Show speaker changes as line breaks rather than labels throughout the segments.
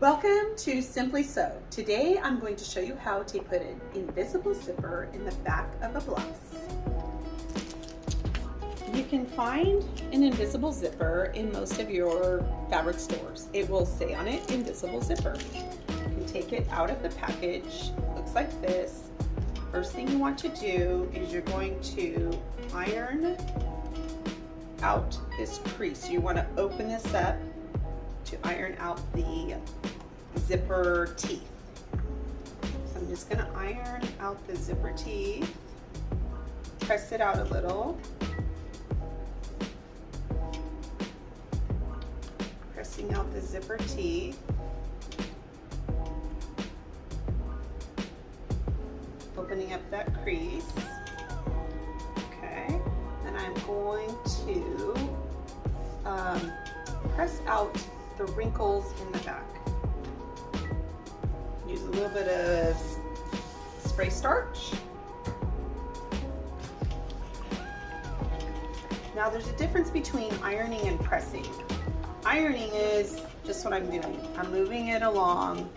Welcome to Simply Sew. Today I'm going to show you how to put an invisible zipper in the back of a blouse. You can find an invisible zipper in most of your fabric stores. It will say on it, invisible zipper. You can take it out of the package. It looks like this. First thing you want to do is you're going to iron out this crease. You want to open this up to iron out the zipper teeth. So I'm just going to iron out the zipper teeth, press it out a little, pressing out the zipper teeth, opening up that crease. Okay, then I'm going to press out the wrinkles in the back. Use a little bit of spray starch. Now there's a difference between ironing and pressing. Ironing is just what I'm doing. I'm moving it along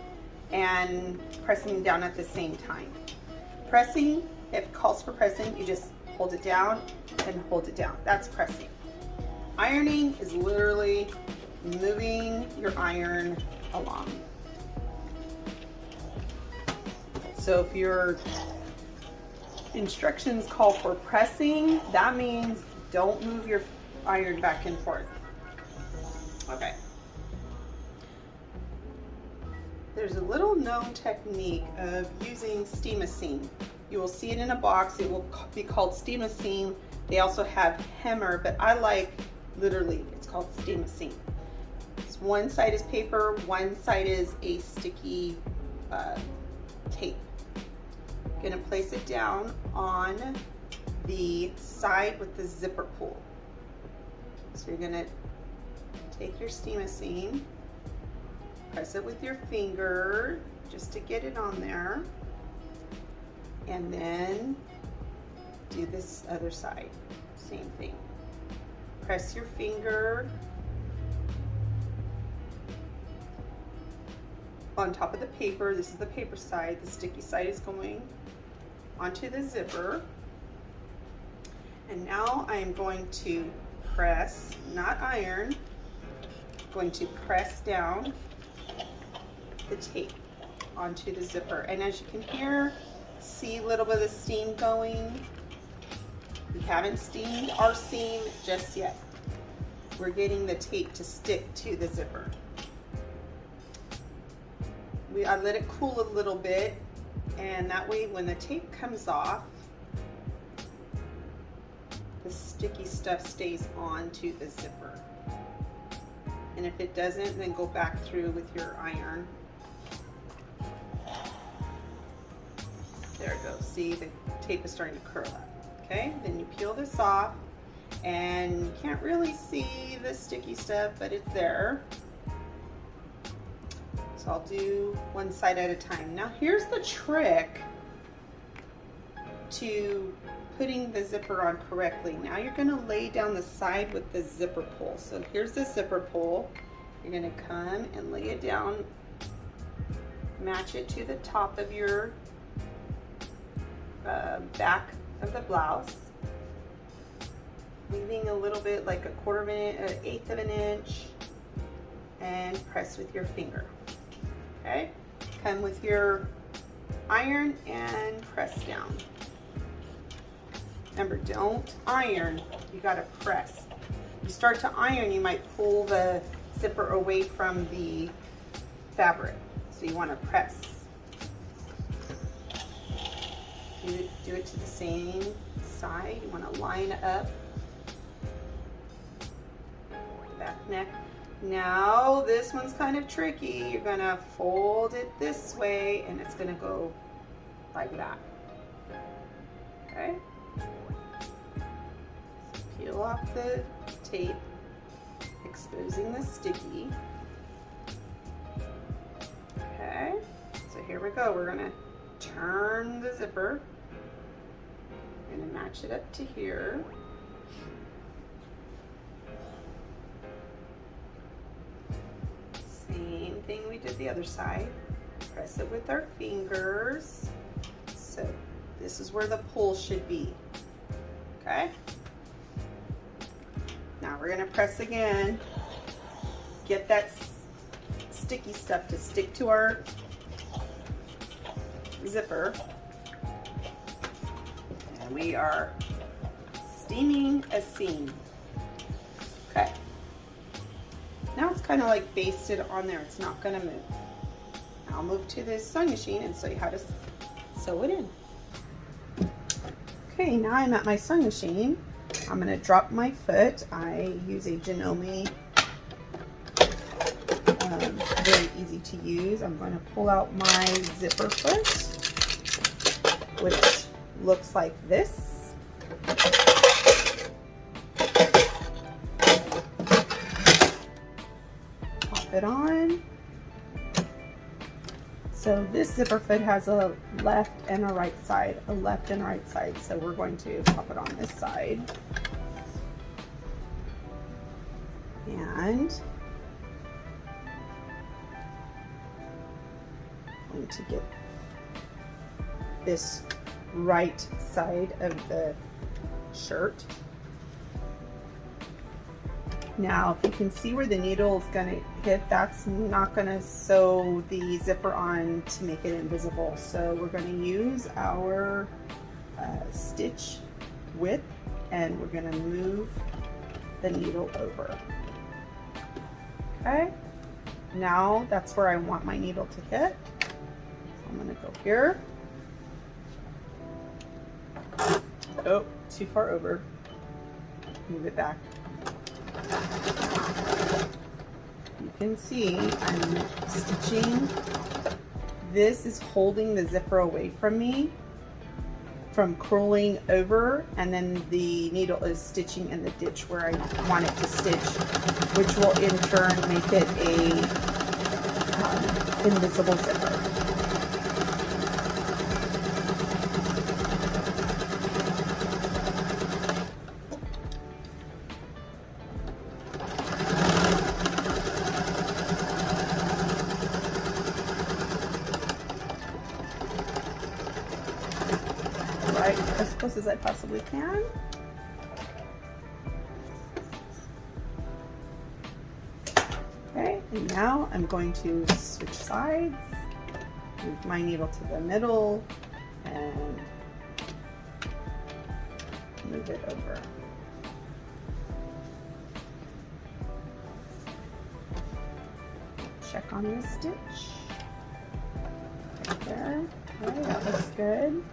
and pressing down at the same time. Pressing, if it calls for pressing, you just hold it down and hold it down. That's pressing. Ironing is literally moving your iron along. So if your instructions call for pressing, that means don't move your iron back and forth. Okay. There's a little known technique of using Steam-A-Seam. You will see it in a box. It will be called Steam-A-Seam. They also have Hemmer, but I like literally, it's called Steam-A-Seam. One side is paper, one side is a sticky tape. Gonna place it down on the side with the zipper pull. So you're gonna take your Steam-A-Seam, press it with your finger just to get it on there, and then do this other side, same thing. Press your finger on top of the paper. This is the paper side. The sticky side is going onto the zipper. And now I am going to press, not iron, I'm going to press down the tape onto the zipper. And as you can hear, see a little bit of steam going. We haven't steamed our seam just yet. We're getting the tape to stick to the zipper. I let it cool a little bit, and that way when the tape comes off, the sticky stuff stays onto the zipper. And if it doesn't, then go back through with your iron. There it goes. See, the tape is starting to curl up. Okay, then you peel this off, and you can't really see the sticky stuff, but it's there. So I'll do one side at a time. Now here's the trick to putting the zipper on correctly. Now you're gonna lay down the side with the zipper pull. So here's the zipper pull. You're gonna come and lay it down, match it to the top of your back of the blouse, leaving a little bit like a quarter of an inch, an eighth of an inch, and press with your finger. Okay, come with your iron and press down. Remember, don't iron, you gotta press. You start to iron, you might pull the zipper away from the fabric. So you wanna press. Do it to the same side. You wanna line up back neck. Now this one's kind of tricky. You're gonna fold it this way and it's gonna go like that. Okay? Peel off the tape, exposing the sticky. Okay, so here we go. We're gonna turn the zipper. We're gonna match it up to here. thing we did the other side. Press it with our fingers. So this is where the pull should be, okay? Now we're gonna press again. Get that sticky stuff to stick to our zipper. And we are steaming a seam. Okay. Now it's kind of like basted on there. It's not gonna move. I'll move to this sewing machine and show you how to sew it in. Okay, now I'm at my sewing machine. I'm gonna drop my foot. I use a Janome, very easy to use. I'm going to pull out my zipper foot, which looks like this. Pop it on. So this zipper foot has a left and a right side, a left and right side. So we're going to pop it on this side. And I'm going to get this right side of the shirt. Now, if you can see where the needle is going to hit, that's not going to sew the zipper on to make it invisible. So we're going to use our stitch width, and we're going to move the needle over. Okay, now that's where I want my needle to hit. So I'm going to go here. Oh, too far over. Move it back. You can see I'm stitching. This is holding the zipper away from me from curling over, and then the needle is stitching in the ditch where I want it to stitch, which will in turn make it a invisible zipper. Right, as close as I possibly can. Okay, and now I'm going to switch sides, move my needle to the middle, and move it over. Check on this stitch. Right there. Okay, that looks good.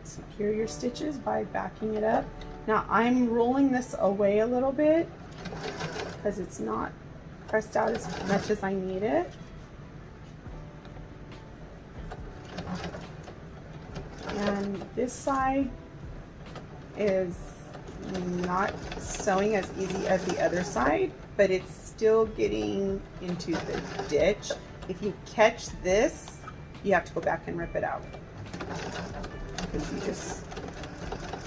Secure your stitches by backing it up. Now I'm rolling this away a little bit because it's not pressed out as much as I need it. And this side is not sewing as easy as the other side, but it's still getting into the ditch. If you catch this, you have to go back and rip it out because you just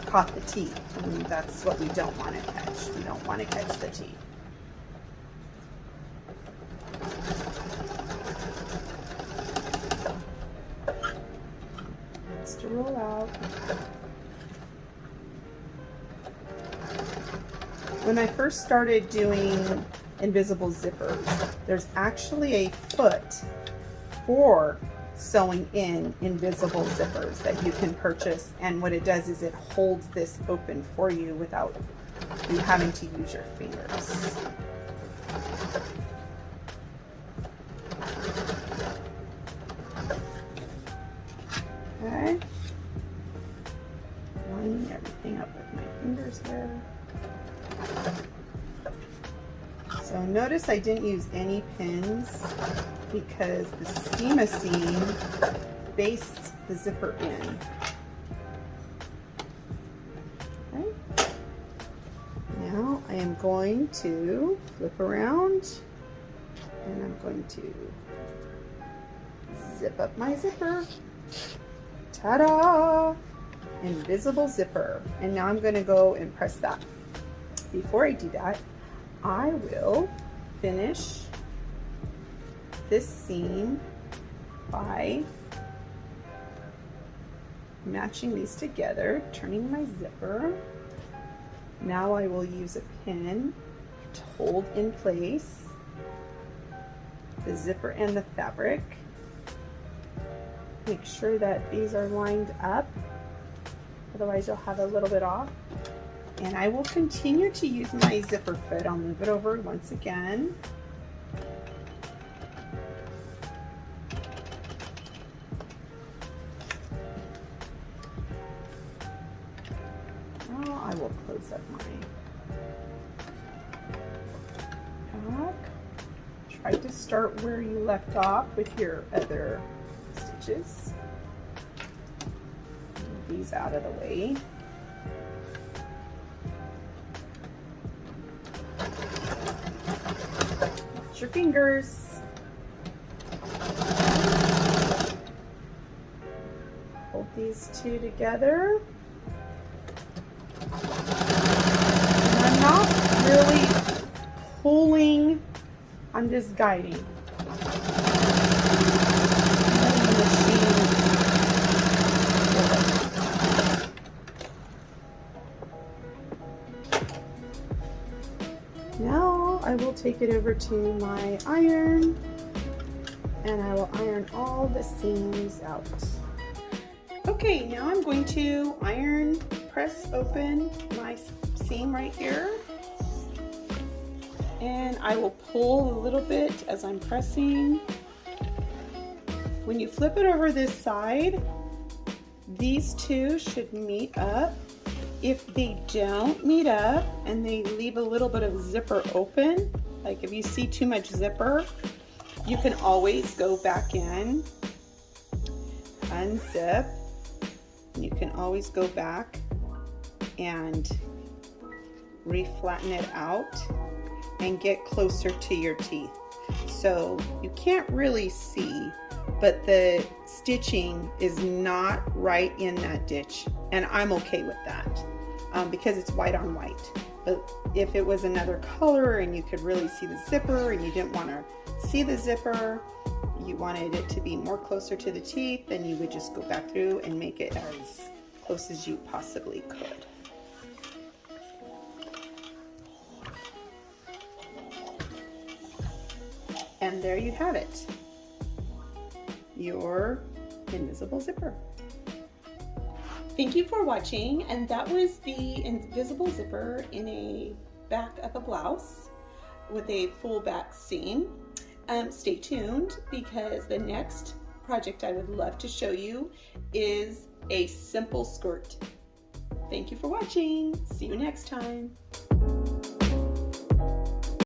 caught the teeth, and that's what we don't want to catch. We don't want to catch the teeth. It's to roll out. When I first started doing invisible zippers, there's actually a foot for sewing in invisible zippers that you can purchase, and what it does is it holds this open for you without you having to use your fingers. Okay, lining everything up with my fingers here. So notice I didn't use any pins because the Steam-A-Seam bastes the zipper in. Okay. Now I am going to flip around and I'm going to zip up my zipper. Ta-da! Invisible zipper. And now I'm going to go and press that. Before I do that, I will finish this seam by matching these together, turning my zipper. Now I will use a pin to hold in place the zipper and the fabric. Make sure that these are lined up, otherwise you'll have a little bit off. And I will continue to use my zipper foot. I'll move it over once again. Now I will close up my back. Try to start where you left off with your other stitches. Move these out of the way. Watch your fingers. Hold these two together. And I'm not really pulling, I'm just guiding. Now I will take it over to my iron and I will iron all the seams out. Okay, now I'm going to press open my seam right here. And I will pull a little bit as I'm pressing. When you flip it over this side, these two should meet up. If they don't meet up and they leave a little bit of zipper open, like if you see too much zipper, you can always go back in, unzip. You can always go back and re-flatten it out and get closer to your teeth. So you can't really see, but the stitching is not right in that ditch, and I'm okay with that because it's white on white. But if it was another color and you could really see the zipper and you didn't want to see the zipper, you wanted it to be more closer to the teeth, then you would just go back through and make it as close as you possibly could. And there you have it, your invisible zipper. Thank you for watching, and that was the invisible zipper in a back of a blouse with a full back seam. Stay tuned because the next project I would love to show you is a simple skirt. Thank you for watching. See you next time.